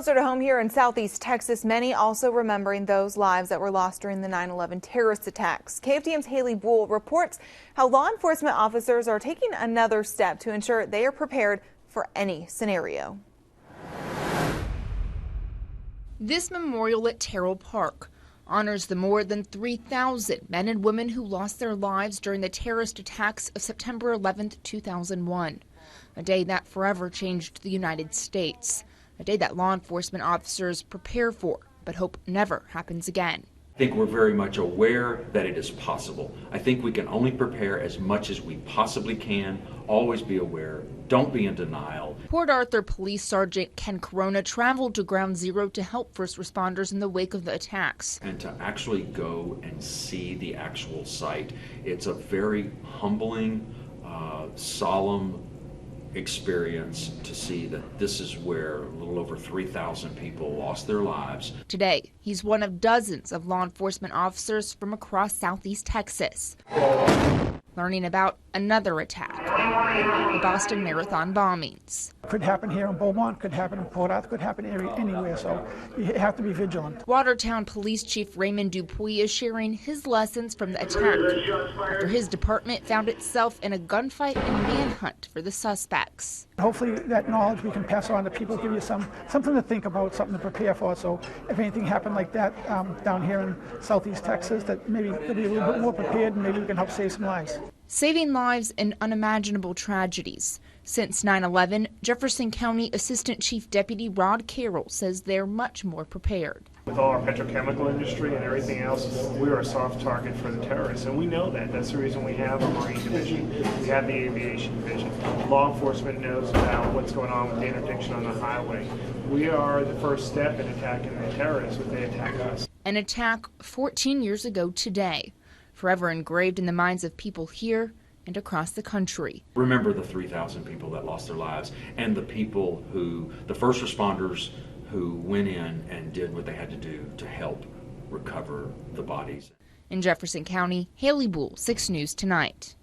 closer to home here in Southeast Texas, many also remembering those lives that were lost during the 9/11 terrorist attacks. KFDM's Haley Buell reports how law enforcement officers are taking another step to ensure they are prepared for any scenario. This memorial at Tyrrell Park honors the more than 3,000 men and women who lost their lives during the terrorist attacks of September 11, 2001, a day that forever changed the United States, a day that law enforcement officers prepare for but hope never happens again. I think we're very much aware that it is possible. I think we can only prepare as much as we possibly can. Always be aware. Don't be in denial. Port Arthur Police Sgt. Ken Carona traveled to Ground Zero to help first responders in the wake of the attacks. And to actually go and see the actual site, it's a very humbling, solemn experience to see that this is where a little over 3,000 people lost their lives. Today, he's one of dozens of law enforcement officers from across Southeast Texas, learning about another attack, the Boston Marathon bombings. Could happen here in Beaumont, could happen in Port Arthur, could happen anywhere, so you have to be vigilant. Watertown Police Chief Raymond Dupuy is sharing his lessons from the attack after his department found itself in a gunfight and manhunt for the suspects. Hopefully that knowledge we can pass on to people, give you something to think about, something to prepare for, so if anything happened like that down here in Southeast Texas, that maybe they'll be a little bit more prepared and maybe we can help save some lives. Saving lives in unimaginable tragedies. Since 9/11, Jefferson County Assistant Chief Deputy Rod Carroll says they're much more prepared. With all our petrochemical industry and everything else, we are a soft target for the terrorists, and we know that. That's the reason we have a Marine Division, we have the Aviation Division. Law enforcement knows about what's going on with the interdiction on the highway. We are the first step in attacking the terrorists if they attack us. An attack 14 years ago today, forever engraved in the minds of people here and across the country. Remember the 3,000 people that lost their lives and the people the first responders who went in and did what they had to do to help recover the bodies. In Jefferson County, Haley Buell, 6 News Tonight.